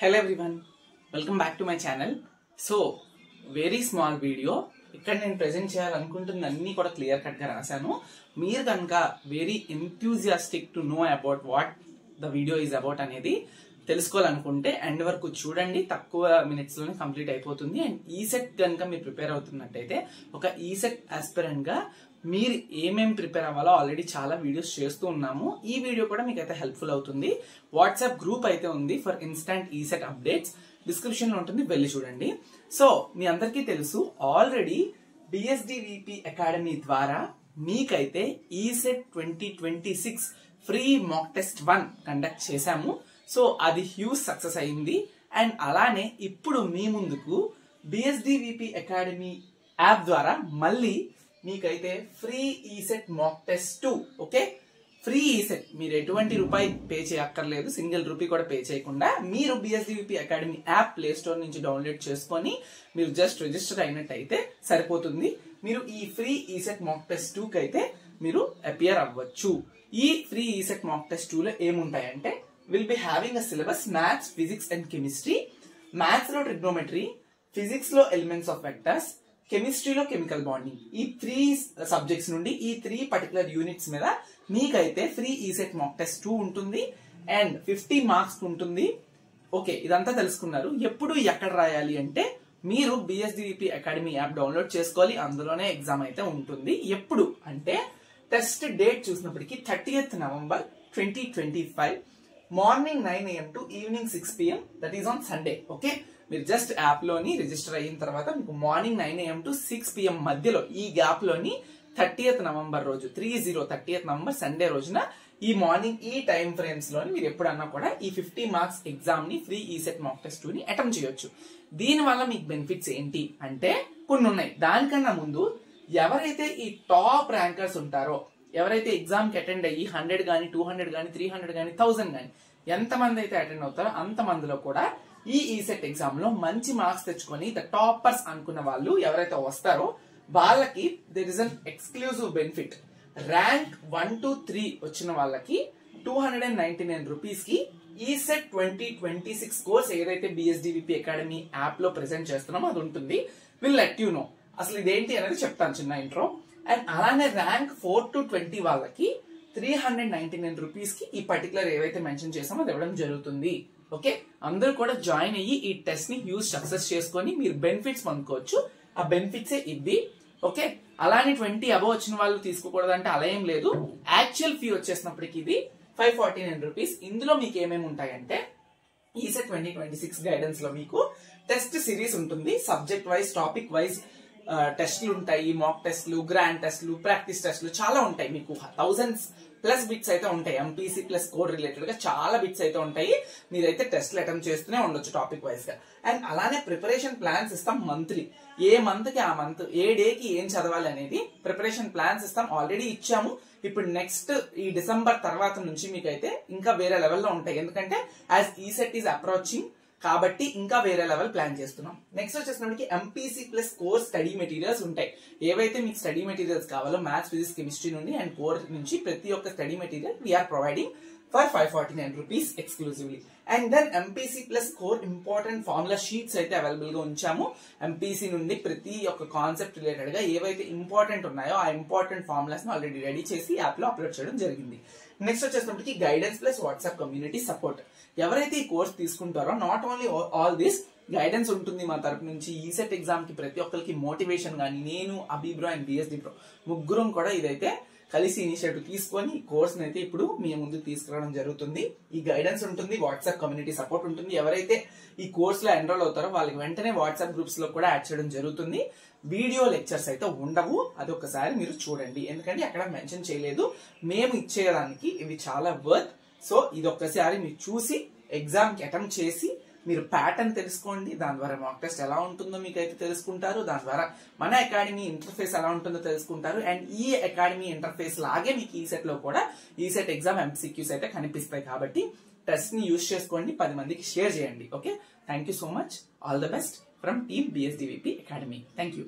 Hello everyone, welcome back to my channel. So, very small video. ఇక్కడ నేను present చేయాలనుకుంటున్న అన్ని కూడా క్లియర్ కట్ గా రాశాను. మీరు కనుక very enthusiastic to know about what the video is about అనేది తెలుసుకోవాలనుకుంటే ఎండ్ వరకు చూడండి. తక్కువ మినిట్స్ లోనే కంప్లీట్ అయిపోతుంది. అండ్ ఈసెట్ కనుక మీరు ప్రిపేర్ అవుతున్నట్టయితే ఒక ఈసెట్ ఆస్పిరెంట్ గా మీరు ఏమేమి ప్రిపేర్ అవ్వాలో ఆల్రెడీ చాలా వీడియోస్ చేస్తూ ఉన్నాము. ఈ వీడియో కూడా మీకు అయితే హెల్ప్ఫుల్ అవుతుంది. వాట్సాప్ గ్రూప్ అయితే ఉంది for instant ECET updates, description లో ఉంటుంది, వెళ్ళి చూడండి. సో మీ అందరికీ తెలుసు, ఆల్రెడీ బిఎస్డివిపి అకాడమీ ద్వారా మీకైతే ECET 2026 free mock test 1 conduct చేశాము. సో అది హ్యూజ్ సక్సెస్ అయింది. అండ్ అలానే ఇప్పుడు మీ ముందుకు బిఎస్డివిపి అకాడమీ యాప్ ద్వారా మళ్ళీ మీకైతే ఫ్రీ ఈసెట్ మాక్ టెస్ట్ 2, ఓకే, ఫ్రీ ఈసెట్. మీరు ఎటువంటి రూపాయి పే చేయక్కర్లేదు, సింగిల్ రూపీ కూడా పే చేయకుండా మీరు బిఎస్డివిపి అకాడమీ యాప్ ప్లే స్టోర్ నుంచి డౌన్లోడ్ చేసుకొని మీరు జస్ట్ రిజిస్టర్ అయినట్టయితే సరిపోతుంది. మీరు ఈ ఫ్రీ ఈసెట్ మాక్ టెస్ట్ 2 కి అయితే మీరు అపియర్ అవ్వచ్చు. ఈ ఫ్రీ ఈసెట్ మాక్ టెస్ట్ 2 లో ఏముంటాయంటే, will be having a syllabus maths, physics and chemistry. Maths లో ట్రిగ్నోమెట్రీ, ఫిజిక్స్ లో ఎలిమెంట్స్ ఆఫ్ వెక్టర్స్, కెమిస్ట్రీలో కెమికల్ బాండింగ్. ఈ 3 సబ్జెక్ట్స్ నుండి ఈ 3 పర్టికులర్ యూనిట్స్ మీద మీకైతే ఫ్రీ ఈసెట్ మాక్ టెస్ట్ 2 ఉంటుంది అండ్ 50 మార్క్స్ ఉంటుంది. ఓకే, ఇదంతా తెలుసుకున్నారు. ఎప్పుడు ఎక్కడ రాయాలి అంటే, మీరు బిఎస్డివిపి అకాడమీ యాప్ డౌన్లోడ్ చేసుకోవాలి, అందులోనే ఎగ్జామ్ అయితే ఉంటుంది. ఎప్పుడు అంటే, టెస్ట్ డేట్ చూసినప్పటికీ 30th November 2025 morning 9 AM to evening 6 PM, that is on Sunday. Okay, మీరు జస్ట్ యాప్ లోని రిజిస్టర్ అయిన తర్వాత మీకు మార్నింగ్ 9 AM టు 6 PM మధ్యలో ఈ గ్యాప్ లోని 30th November రోజు 30th November సండే రోజున ఈ మార్నింగ్ ఈ టైం ఫ్రేమ్స్ లోని మీరు ఎప్పుడన్నా కూడా ఈ 50 మార్క్స్ ఎగ్జామ్ ని ఫ్రీ ఈసెట్ మాక్ టెస్ట్ 2 ని అటెంప్ట్ చేయొచ్చు. దీని వల్ల మీకు బెనిఫిట్స్ ఏంటి అంటే కొన్ని ఉన్నాయి. దానికన్నా ముందు ఎవరైతే ఈ టాప్ ర్యాంకర్స్ ఉంటారో, ఎవరైతే ఎగ్జామ్ కి అటెండ్ అయ్యి 100 గానీ 200 గానీ 300 గానీ 1000 గానీ ఎంతమంది అయితే అటెండ్ అవుతారో అంతమందిలో కూడా ఈ ఈసెట్ ఎగ్జామ్ లో మంచి మార్క్స్ తెచ్చుకొని ద టాపర్స్ అనుకున్న వాళ్ళు ఎవరైతే వస్తారో వాళ్ళకి there is an exclusive benefit. Rank 1 to 3 వచ్చిన వాళ్ళకి 299 రూపీస్ కి ఈసెట్ 2026 కోర్స్ ఏదైతే బిఎస్డివిపి అకాడమీ యాప్ లో ప్రెసెంట్ చేస్తున్నామో అది ఉంటుంది. Will let you know. అసలు ఇదేంటి అనేది చెప్తాను చిన్న ఇంట్రో. అండ్ అలానే ర్యాంక్ 4 to 20 వాళ్ళకి 399 రూపీస్ కి ఈ పర్టికులర్ ఏవైతే మెన్షన్ చేసామో అది ఇవ్వడం జరుగుతుంది. ఓకే, అందరూ కూడా జాయిన్ అయ్యి ఈ టెస్ట్ ని హ్యూజ్ సక్సెస్ చేసుకొని మీరు బెనిఫిట్స్ పొందుకోవచ్చు. ఆ బెనిఫిట్స్ ఇవి. ఓకే, అలానే 20 అబవ్ వచ్చిన వాళ్ళు తీసుకోకూడదు అంటే అలా ఏం లేదు. యాక్చువల్ ఫీ వచ్చేసినప్పటికి ఇది 549 రూపీస్. ఇందులో మీకు ఏమేమి ఉంటాయంటే, ఈసెట్ 2026 గైడెన్స్ లో మీకు టెస్ట్ సిరీస్ ఉంటుంది. సబ్జెక్ట్ వైజ్, టాపిక్ వైజ్ టెస్ట్లు ఉంటాయి. మాక్ టెస్ట్లు, గ్రాండ్ టెస్ట్లు, ప్రాక్టీస్ టెస్ట్లు చాలా ఉంటాయి. మీకు 1000+ బిట్స్ అయితే ఉంటాయి. ఎంపీసీ ప్లస్ కోడ్ రిలేటెడ్ గా చాలా బిట్స్ అయితే ఉంటాయి. మీరైతే టెస్ట్లు అటెంప్ట్ చేస్తూనే ఉండొచ్చు టాపిక్ వైజ్ గా. అండ్ అలానే ప్రిపరేషన్ ప్లాన్స్ ఇస్తాం మంత్లీ. ఏ మంత్ కి ఆ మంత్, ఏ డే కి ఏం చదవాలి అనేది ప్రిపరేషన్ ప్లాన్స్ ఇస్తాం. ఆల్రెడీ ఇచ్చాము. ఇప్పుడు నెక్స్ట్ ఈ డిసెంబర్ తర్వాత నుంచి మీకైతే ఇంకా వేరే లెవెల్లో ఉంటాయి. ఎందుకంటే యాజ్ ఈసెట్ ఈజ్ అప్రోచింగ్ కాబట్టి ఇంకా వేరే లెవెల్ ప్లాన్ చేస్తున్నాం. నెక్స్ట్ వచ్చేసినప్పటికి MPC plus core study materials ఉంటాయి. ఏవైతే మీకు స్టడీ మెటీరియల్స్ కావాలో మ్యాథ్స్, ఫిజిక్స్, కెమిస్ట్రీ నుండి అండ్ కోర్ నుంచి ప్రతి ఒక్క study material we are providing for 549 rupees exclusively. And then MPC plus core important formula sheets అయితే అవైలబుల్ గా ఉంచాము. ఎంపీసీ నుండి ప్రతి ఒక్క కాన్సెప్ట్ రిలేటెడ్ గా ఏవైతే ఇంపార్టెంట్ ఉన్నాయో ఆ ఇంపార్టెంట్ ఫార్ములాస్ ని ఆల్రెడీ రెడీ చేసి యాప్ లో అప్లోడ్ చేయడం జరిగింది. నెక్స్ట్ వచ్చేసినప్పటికి guidance plus WhatsApp community support. ఎవరైతే ఈ కోర్స్ తీసుకుంటారో not only all this guidance ఉంటుంది మా తరపు నుంచి. ఈసెట్ ఎగ్జామ్ కి ప్రతి ఒక్కరికి మోటివేషన్ గానీ, నేను, అబీ బ్రో అండ్ బిఎస్డి బ్రో ముగ్గురం కూడా ఇదైతే కలిసి ఇనిషియేటివ్ తీసుకొని ఈ కోర్స్ అయితే ఇప్పుడు మీ ముందుకు తీసుకురావడం జరుగుతుంది. ఈ గైడెన్స్ ఉంటుంది, వాట్సాప్ కమ్యూనిటీ సపోర్ట్ ఉంటుంది. ఎవరైతే ఈ కోర్స్ లో ఎన్రోల్ అవుతారో వాళ్ళకి వెంటనే వాట్సాప్ గ్రూప్స్ లో కూడా యాడ్ చేయడం జరుగుతుంది. వీడియో లెక్చర్స్ అయితే ఉండవు, అది ఒకసారి మీరు చూడండి. ఎందుకంటే అక్కడ మెన్షన్ చేయలేదు. మేము ఇచ్చేదానికి ఇవి చాలా వర్త్. సో ఇది ఒక్కసారి మీరు చూసి ఎగ్జామ్ కి అటెంప్ట్ చేసి మీరు ప్యాటర్న్ తెలుసుకోండి. దాని ద్వారా మాక్ టెస్ట్ ఎలా ఉంటుందో మీకు అయితే తెలుసుకుంటారు. దాని ద్వారా మన అకాడమీ ఇంటర్ఫేస్ ఎలా ఉంటుందో తెలుసుకుంటారు. అండ్ ఈ అకాడమీ ఇంటర్ఫేస్ లాగే మీకు ఈసెట్ లో కూడా ఈసెట్ ఎగ్జామ్ ఎంసీక్యూస్ అయితే కనిపిస్తాయి. కాబట్టి టెస్ట్ ని యూజ్ చేసుకోండి, 10 మందికి షేర్ చేయండి. Okay, thank you so much. All the best from team BSDVP academy. Thank you.